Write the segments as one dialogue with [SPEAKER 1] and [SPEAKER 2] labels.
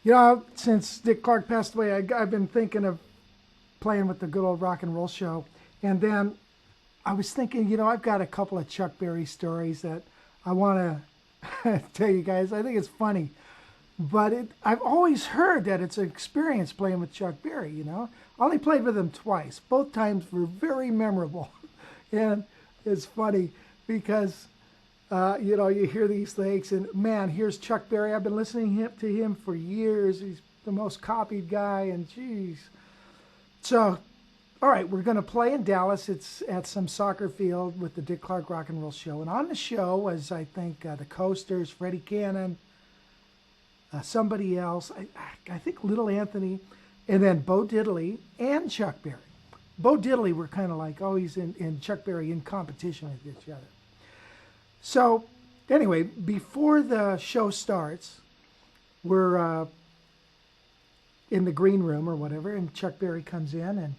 [SPEAKER 1] You know, since Dick Clark passed away, I've been thinking of playing with the good old rock and roll show. And then I was thinking, I've got a couple of Chuck Berry stories that I want to tell you guys. I think it's funny. But I've always heard that it's an experience playing with Chuck Berry. I only played with him twice. Both times were very memorable. And it's funny because you hear these things, and man, here's Chuck Berry. I've been listening to him for years. He's the most copied guy, and geez. So, all right, we're going to play in Dallas. It's at some soccer field with the Dick Clark Rock and Roll Show. And on the show was, I think, the Coasters, Freddie Cannon, somebody else, I think Little Anthony, and then Bo Diddley and Chuck Berry. Bo Diddley were kind of like always in Chuck Berry in competition with each other. So, anyway, before the show starts, we're in the green room or whatever, and Chuck Berry comes in, and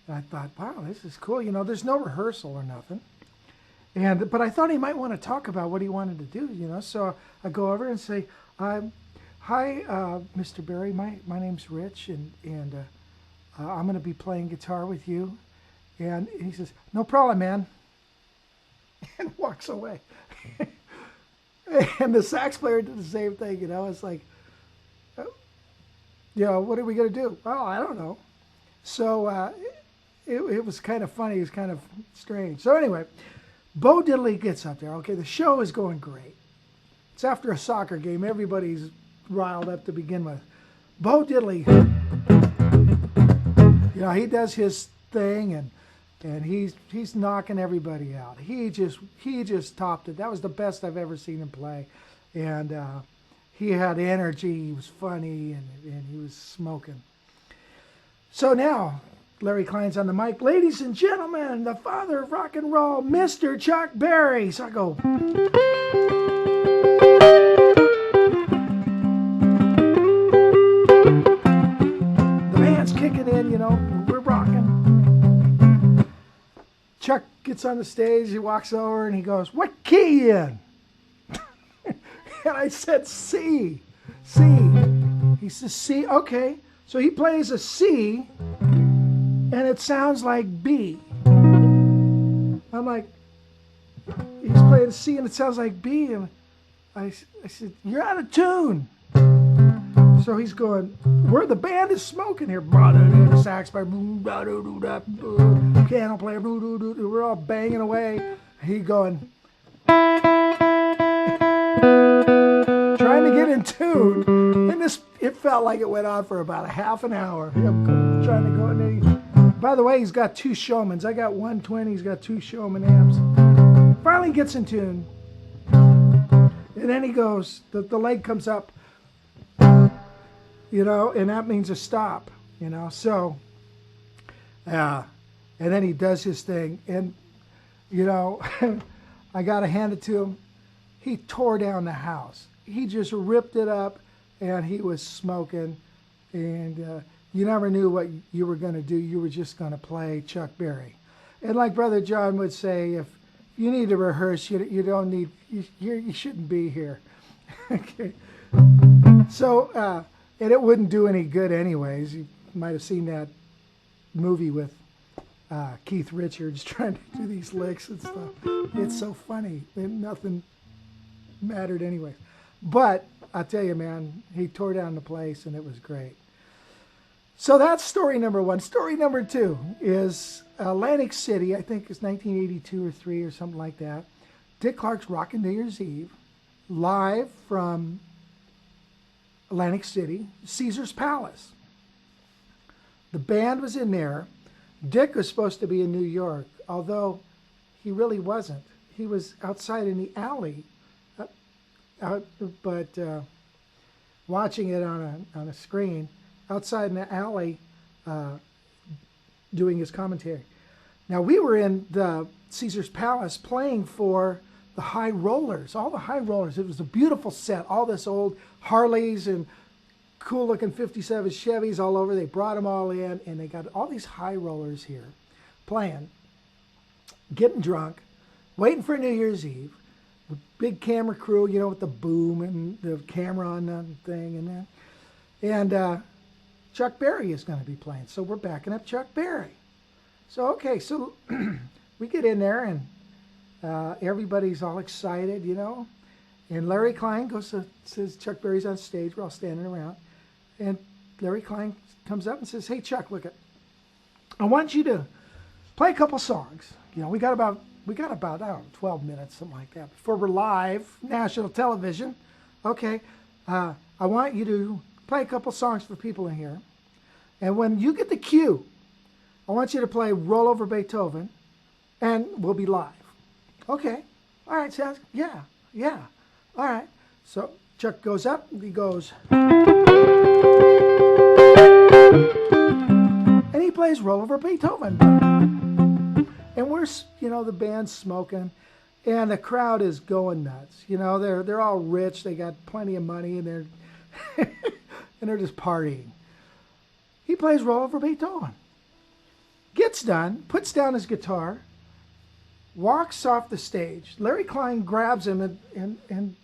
[SPEAKER 1] I thought, wow, this is cool. There's no rehearsal or nothing. But I thought he might want to talk about what he wanted to do, So I go over and say, hi, Mr. Berry, my name's Rich, and I'm going to be playing guitar with you. And he says, no problem, man, and walks away. And the sax player did the same thing, It's like, what are we going to do? Well, I don't know. So it was kind of funny. It was kind of strange. So anyway, Bo Diddley gets up there. Okay, the show is going great. It's after a soccer game. Everybody's riled up to begin with. Bo Diddley, he does his thing, and he's knocking everybody out. He just topped it. That was the best I've ever seen him play, and he had energy. He was funny, and he was smoking. So now Larry Klein's on the mic. Ladies and gentlemen, the father of rock and roll, Mr. Chuck Berry. So I go. The band's kicking in, we're rocking. Chuck gets on the stage, he walks over and he goes, what key you in? And I said, C. C. He says, C, okay. So he plays a C, and it sounds like B. I'm like, he's playing a C and it sounds like B. And I said, you're out of tune. So he's going, where the band is smoking here. Sax player, piano player, we're all banging away. He going, trying to get in tune. And it felt like it went on for about a half an hour. I'm trying to go in there. By the way, he's got two Showmans. I got 120, he's got two Showman amps. Finally gets in tune. And then he goes, the leg comes up, and that means a stop, So, and then he does his thing. And, I got to hand it to him. He tore down the house. He just ripped it up, and he was smoking. And you never knew what you were going to do. You were just going to play Chuck Berry. And like Brother John would say, if you need to rehearse, you don't need, you shouldn't be here. Okay. So, and it wouldn't do any good anyways. You might have seen that movie with Keith Richards trying to do these licks and stuff. It's so funny. And nothing mattered anyway. But I tell you, man, he tore down the place and it was great. So that's story number one. Story number two is Atlantic City. I think it's 1982 or 3 or something like that. Dick Clark's Rockin' New Year's Eve, live from Atlantic City, Caesar's Palace. The band was in there. Dick was supposed to be in New York, although he really wasn't. He was outside in the alley, but watching it on a screen, outside in the alley doing his commentary. Now, we were in the Caesar's Palace playing for the High Rollers, all the High Rollers. It was a beautiful set, all this old Harleys and cool-looking 57 Chevys all over. They brought them all in, and they got all these High Rollers here playing, getting drunk, waiting for New Year's Eve. The big camera crew, with the boom and the camera on the thing and that. And Chuck Berry is going to be playing. So we're backing up Chuck Berry. So, okay, so we get in there and everybody's all excited, you know. And Larry Klein goes to, says Chuck Berry's on stage. We're all standing around. And Larry Klein comes up and says, hey, Chuck, look, I want you to play a couple songs. You know, we got about, I don't know, 12 minutes, something like that, before we're live, national television. Okay, I want you to play a couple songs for people in here. And when you get the cue, I want you to play Roll Over Beethoven, and we'll be live. Okay, all right, sounds, yeah, all right. So Chuck goes up, he goes, and he plays Roll Over Beethoven. And we're, you know, the band's smoking, and the crowd is going nuts. You know, they're all rich, they got plenty of money, and they're and they're just partying. He plays Roll Over Beethoven. Gets done, puts down his guitar, walks off the stage. Larry Klein grabs him and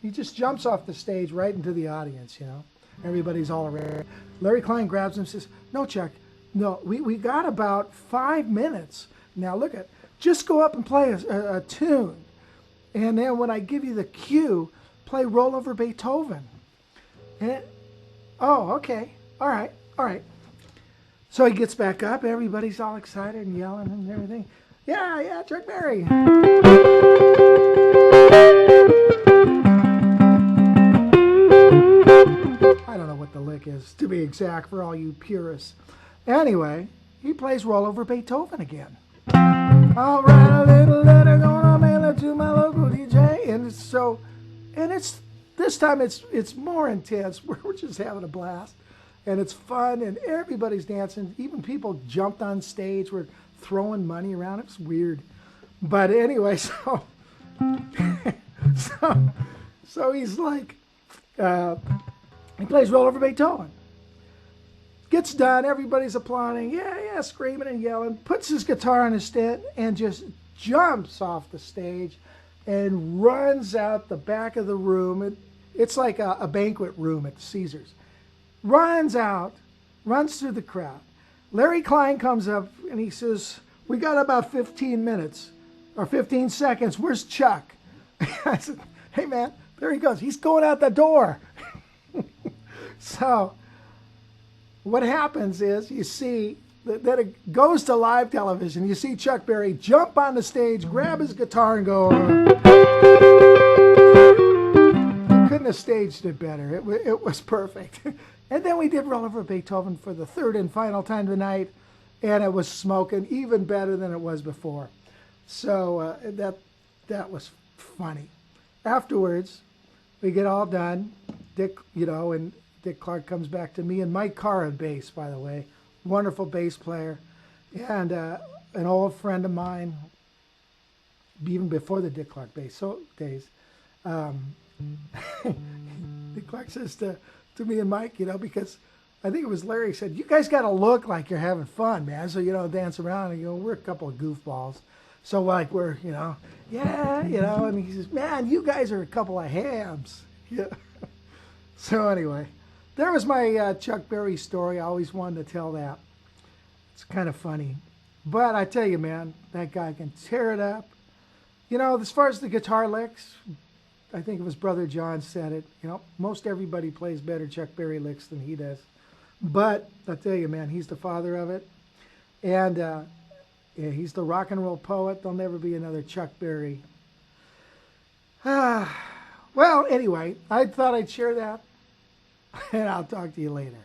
[SPEAKER 1] he just jumps off the stage right into the audience, you know. Everybody's all around. Larry Klein grabs him and says, no, Chuck, no, we got about 5 minutes. Now look at, just go up and play a tune. And then when I give you the cue, play Roll Over Beethoven. And, oh, okay, all right. So he gets back up, everybody's all excited and yelling and everything. Yeah, Chuck Berry. I don't know what the lick is, to be exact, for all you purists. Anyway, he plays Roll Over Beethoven again. I'll write a little letter, gonna mail it to my local DJ. And so, it's this time it's more intense. We're just having a blast. And it's fun, and everybody's dancing. Even people jumped on stage, were throwing money around. It was weird. But anyway, so he's like, he plays Roll Over Beethoven. Gets done, everybody's applauding, yeah, screaming and yelling, puts his guitar on his stand, and just jumps off the stage and runs out the back of the room. It's like a banquet room at the Caesars. Runs out, runs through the crowd. Larry Klein comes up and he says, we got about 15 minutes or 15 seconds. Where's Chuck? I said, hey man, there he goes. He's going out the door. So what happens is you see that it goes to live television. You see Chuck Berry jump on the stage, grab his guitar and go, couldn't have staged it better. It was perfect. And then we did Roll Over Beethoven for the third and final time tonight, and it was smoking even better than it was before. So that was funny. Afterwards, we get all done. Dick, you know, and Dick Clark comes back to me and Mike Carr on bass, by the way, wonderful bass player, and an old friend of mine, even before the Dick Clark bass days. Dick Clark says to me and Mike, you know, because I think it was Larry said, you guys got to look like you're having fun, man. So, you know, dance around and, you know, we're a couple of goofballs. So like we're, you know, yeah, you know, and he says, man, you guys are a couple of hams. Yeah. So anyway, there was my Chuck Berry story. I always wanted to tell that. It's kind of funny. But I tell you, man, that guy can tear it up. You know, as far as the guitar licks, I think it was Brother John said it, you know, most everybody plays better Chuck Berry licks than he does. But I tell you, man, he's the father of it. And yeah, he's the rock and roll poet. There'll never be another Chuck Berry. Well, anyway, I thought I'd share that, and I'll talk to you later.